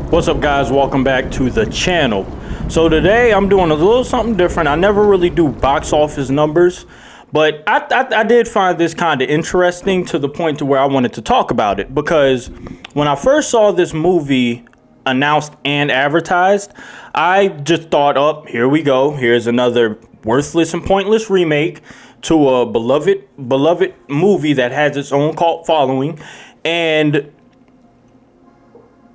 What's up, guys? Welcome back to the channel. So today I'm doing a little something different. I never really do box office numbers, but I did find this kind of interesting to the point to where I wanted to talk about it, because when I first saw this movie announced and advertised, I just thought, oh, here we go. Here's another worthless and pointless remake to a beloved movie that has its own cult following. And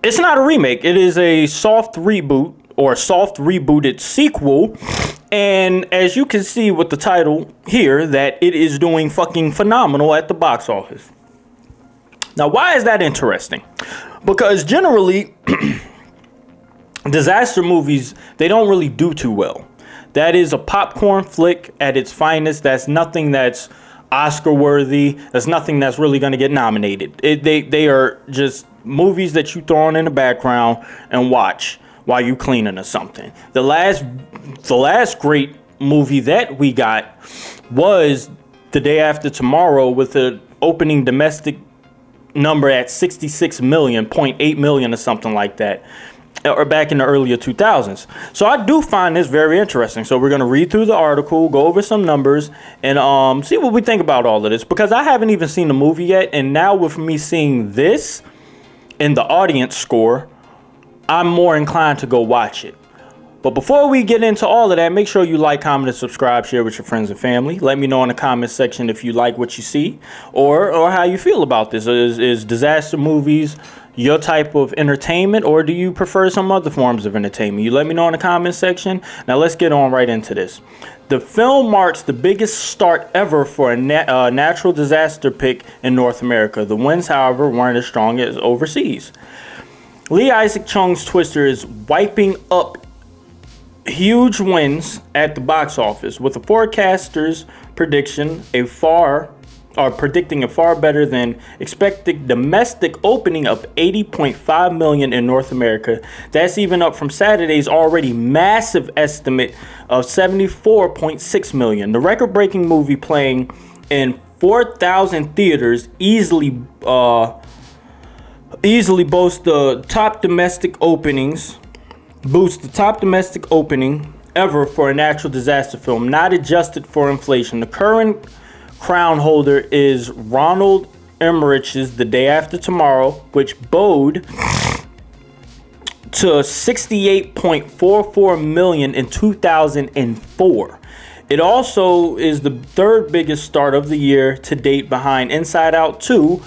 it's not a remake. It is a soft reboot or soft rebooted sequel. And as you can see with the title here, that it is doing fucking phenomenal at the box office. Now, why is that interesting? Because generally, disaster movies, they don't really do too well. That is a popcorn flick at its finest. That's nothing that's Oscar worthy. That's nothing that's really going to get nominated. They are just movies that you throw on in the background and watch while you cleaning or something. The last great movie that we got was The Day After Tomorrow, with the opening domestic number at 66.8 million or something like that, or back in the earlier 2000s. So I do find this very interesting. So we're going to read through the article, go over some numbers, and see what we think about all of this, because I haven't even seen the movie yet. And now with me seeing this in the audience score, I'm more inclined to go watch it. But before we get into all of that, make sure you like, comment, and subscribe, share with your friends and family. Let me know in the comment section if you like what you see, or how you feel about this. Is disaster movies your type of entertainment, or do you prefer some other forms of entertainment? You let me know in the comment section. Now let's get on right into this. The film marks the biggest start ever for a natural disaster pick in North America. The wins, however, weren't as strong as overseas. Lee Isaac Chung's Twister is wiping up huge wins at the box office, with the forecasters predicting a far better than expected domestic opening of 80.5 million in North America. That's even up from Saturday's already massive estimate of 74.6 million. The record-breaking movie, playing in 4,000 theaters, easily boasts the top domestic opening ever for a natural disaster film, not adjusted for inflation. The current crown holder is Ronald Emmerich's The Day After Tomorrow, which bowed to 68.44 million in 2004. It also is the third biggest start of the year to date, behind Inside Out 2,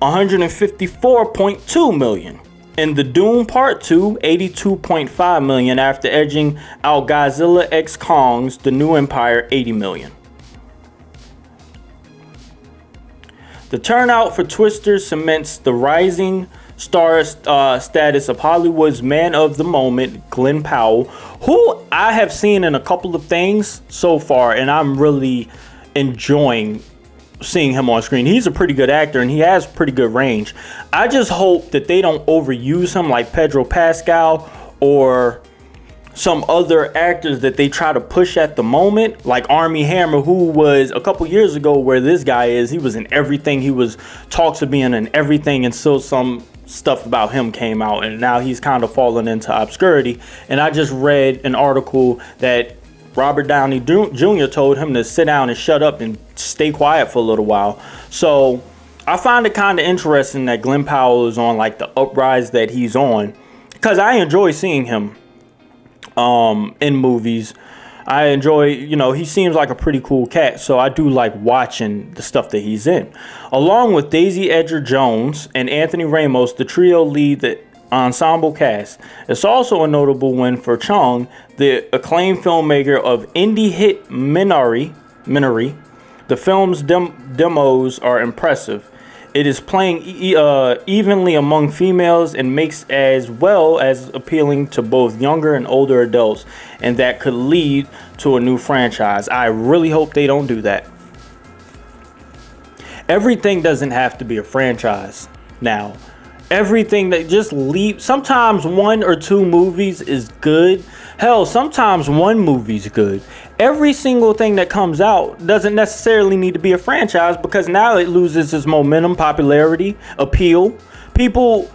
154.2 million. And The Doom Part 2, 82.5 million, after edging out Godzilla x Kong's The New Empire, 80 million. The turnout for Twister cements the rising star status of Hollywood's man of the moment, Glen Powell, who I have seen in a couple of things so far, and I'm really enjoying seeing him on screen. He's a pretty good actor, and he has pretty good range. I just hope that they don't overuse him like Pedro Pascal or some other actors that they try to push at the moment, like Armie Hammer, who was a couple years ago where this guy is. He was in everything. He was talks of being in everything, and still some stuff about him came out, and now he's kind of fallen into obscurity. And I just read an article that Robert Downey Jr. told him to sit down and shut up and stay quiet for a little while. So I find it kind of interesting that Glen Powell is on like the uprise that he's on, because I enjoy seeing him in movies. I enjoy, he seems like a pretty cool cat, so I do like watching the stuff that he's in. Along with Daisy Edgar-Jones and Anthony Ramos, the trio lead the ensemble cast. It's also a notable win for Chung, the acclaimed filmmaker of indie hit Minari. The film's demos are impressive. It is playing evenly among females and makes as well as appealing to both younger and older adults, and that could lead to a new franchise. I really hope they don't do that. Everything doesn't have to be a franchise now. Everything that just leave. Sometimes one or two movies is good. Hell, sometimes one movie's good. Every single thing that comes out doesn't necessarily need to be a franchise, because now it loses its momentum, popularity, appeal. People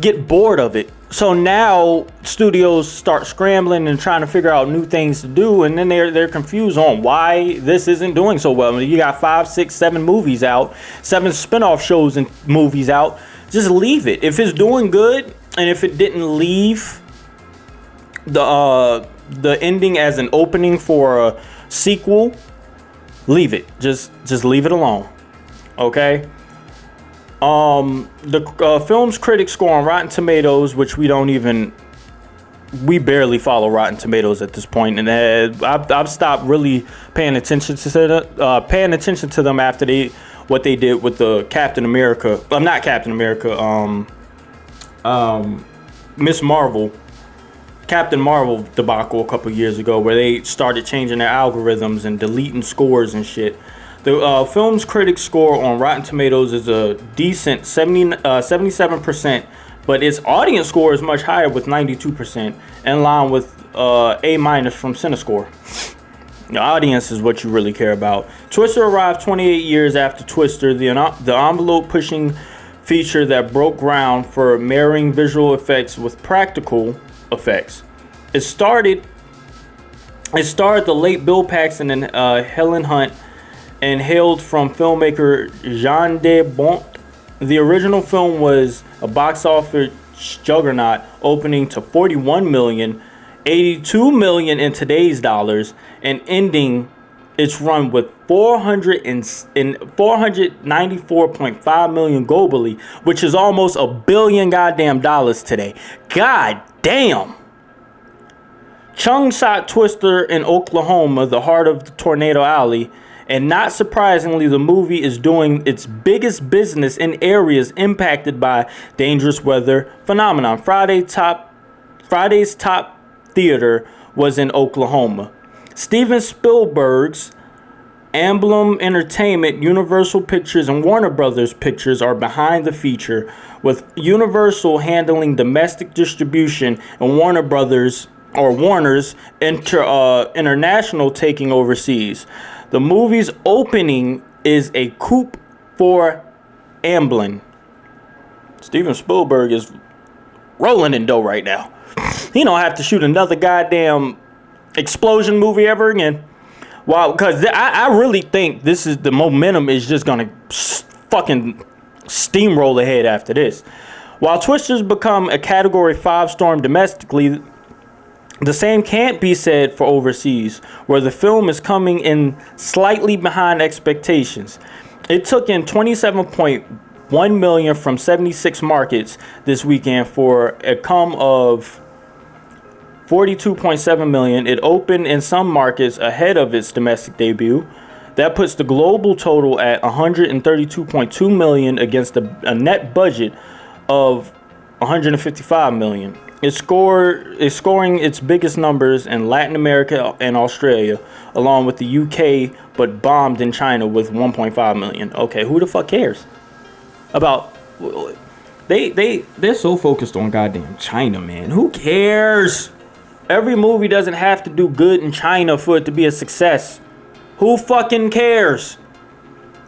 get bored of it. So now studios start scrambling and trying to figure out new things to do, and then they're confused on why this isn't doing so well. I mean, you got 5, 6, 7 movies out, 7 spinoff shows and movies out. Just leave it. If it's doing good, and if it didn't leave the ending as an opening for a sequel, leave it. Just leave it alone. Okay. The film's critic score on Rotten Tomatoes, which we barely follow Rotten Tomatoes at this point, and I've stopped really paying attention to them after what they did with the Captain America. Not Captain America. Miss Marvel, Captain Marvel debacle a couple years ago, where they started changing their algorithms and deleting scores and shit. The film's critic score on Rotten Tomatoes is a decent 77%, but its audience score is much higher with 92%, in line with A- from CineScore. The audience is what you really care about. Twister arrived 28 years after Twister, the envelope-pushing feature that broke ground for marrying visual effects with practical effects. It starred the late Bill Paxton and Helen Hunt, and hailed from filmmaker Jean de Bont. The original film was a box office juggernaut, opening to $41 million, $82 million in today's dollars, and ending its run with $494.5 million globally, which is almost $1 billion goddamn dollars today. God damn. Chung shot Twister in Oklahoma, the heart of the Tornado Alley. And not surprisingly, the movie is doing its biggest business in areas impacted by dangerous weather phenomenon. Friday's top theater was in Oklahoma. Steven Spielberg's Emblem Entertainment, Universal Pictures, and Warner Brothers Pictures are behind the feature, with Universal handling domestic distribution and Warner's international taking overseas. The movie's opening is a coup for Amblin. Steven Spielberg is rolling in dough right now. He don't have to shoot another goddamn explosion movie ever again. Wow, because I really think the momentum is just gonna fucking steamroll ahead after this. While Twister's become a Category 5 storm domestically, the same can't be said for overseas, where the film is coming in slightly behind expectations. It took in $27.1 million from 76 markets this weekend for a come of $42.7 million. It opened in some markets ahead of its domestic debut. That puts the global total at $132.2 million against a net budget of $155 million. It's scoring its biggest numbers in Latin America and Australia, along with the UK, but bombed in China with $1.5 million. Okay, who the fuck cares about? They're so focused on goddamn China, man. Who cares? Every movie doesn't have to do good in China for it to be a success. Who fucking cares?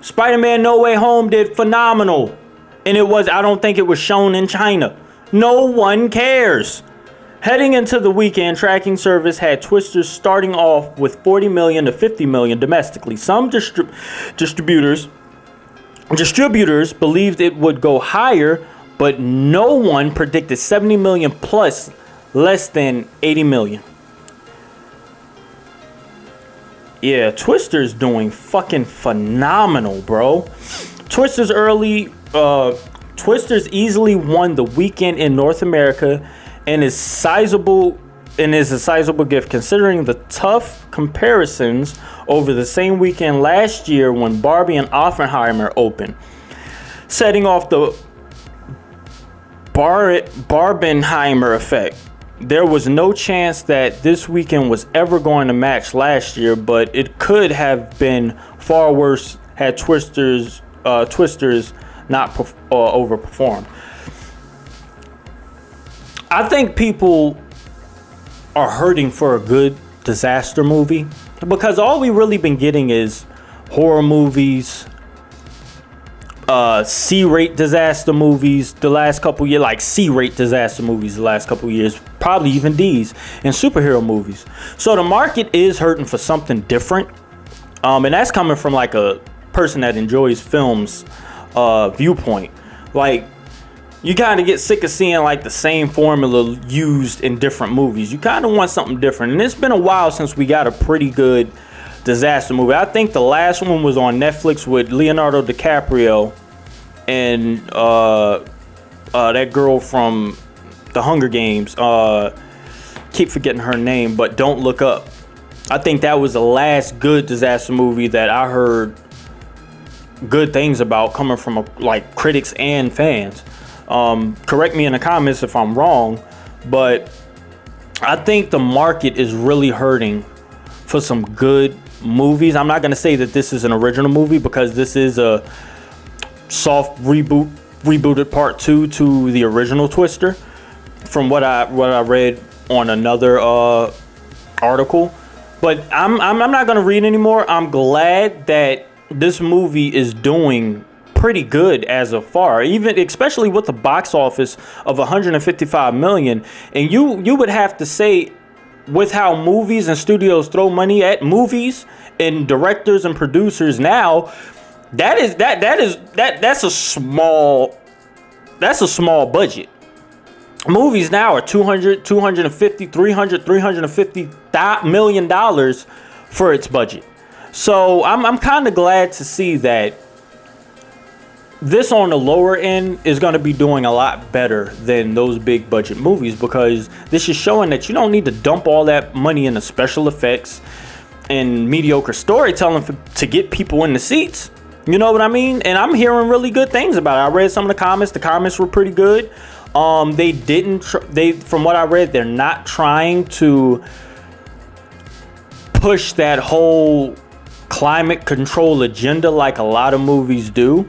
Spider-Man No Way Home did phenomenal, and I don't think it was shown in China. No one cares. Heading into the weekend, tracking service had Twister starting off with $40 million to $50 million domestically. Some distributors believed it would go higher, but no one predicted $70 million plus less than $80 million. Yeah, Twister's doing fucking phenomenal, bro. Twister's easily won the weekend in North America and is a sizable gift considering the tough comparisons over the same weekend last year when Barbie and Oppenheimer opened. Setting off the Barbenheimer effect. There was no chance that this weekend was ever going to match last year, but it could have been far worse had Twisters not overperformed. I think people are hurting for a good disaster movie because all we really been getting is horror movies, C-rate disaster movies the last couple years, like C-rate disaster movies the last couple years, probably even D's, and superhero movies. So the market is hurting for something different, and that's coming from like a person that enjoys films viewpoint. Like, you kind of get sick of seeing like the same formula used in different movies. You kind of want something different, and it's been a while since we got a pretty good disaster movie. I think the last one was on Netflix with Leonardo DiCaprio and that girl from the Hunger Games. Keep forgetting her name, but Don't Look Up. I think that was the last good disaster movie that I heard good things about, coming from like critics and fans. Correct me in the comments if I'm wrong, but I think the market is really hurting for some good movies. I'm not going to say that this is an original movie, because this is a soft rebooted part 2 to the original Twister, from what I read on another article. But I'm not going to read anymore. I'm glad that this movie is doing pretty good as of far, even especially with the box office of 155 million. And you would have to say, with how movies and studios throw money at movies and directors and producers now, that's a small budget. Movies now are 250 350 million dollars for its budget. So I'm kind of glad to see that this on the lower end is going to be doing a lot better than those big budget movies, because this is showing that you don't need to dump all that money into special effects and mediocre storytelling to get people in the seats. You know what I mean? And I'm hearing really good things about it. I read some of the comments. The comments were pretty good. From what I read, they're not trying to push that whole climate control agenda like a lot of movies do.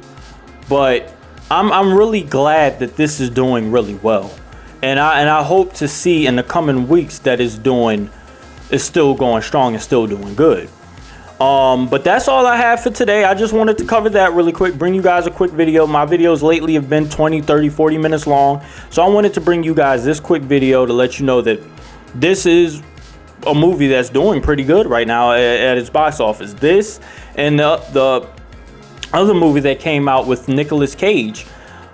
But I'm really glad that this is doing really well, and I hope to see in the coming weeks that it's still going strong and still doing good. But that's all I have for today. I just wanted to cover that really quick, bring you guys a quick video. My videos lately have been 20, 30, 40 minutes long, so I wanted to bring you guys this quick video to let you know that this is a movie that's doing pretty good right now at its box office. This and the other movie that came out with Nicolas Cage,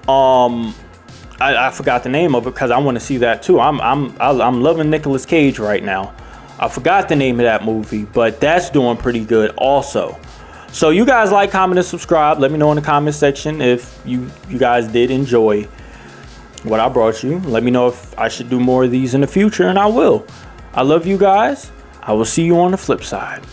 I forgot the name of it because I want to see that too. I'm loving Nicolas Cage right now. I forgot the name of that movie, but that's doing pretty good also. So you guys like, comment, and subscribe. Let me know in the comment section if you guys did enjoy what I brought you. Let me know if I should do more of these in the future, and I will. I love you guys. I will see you on the flip side.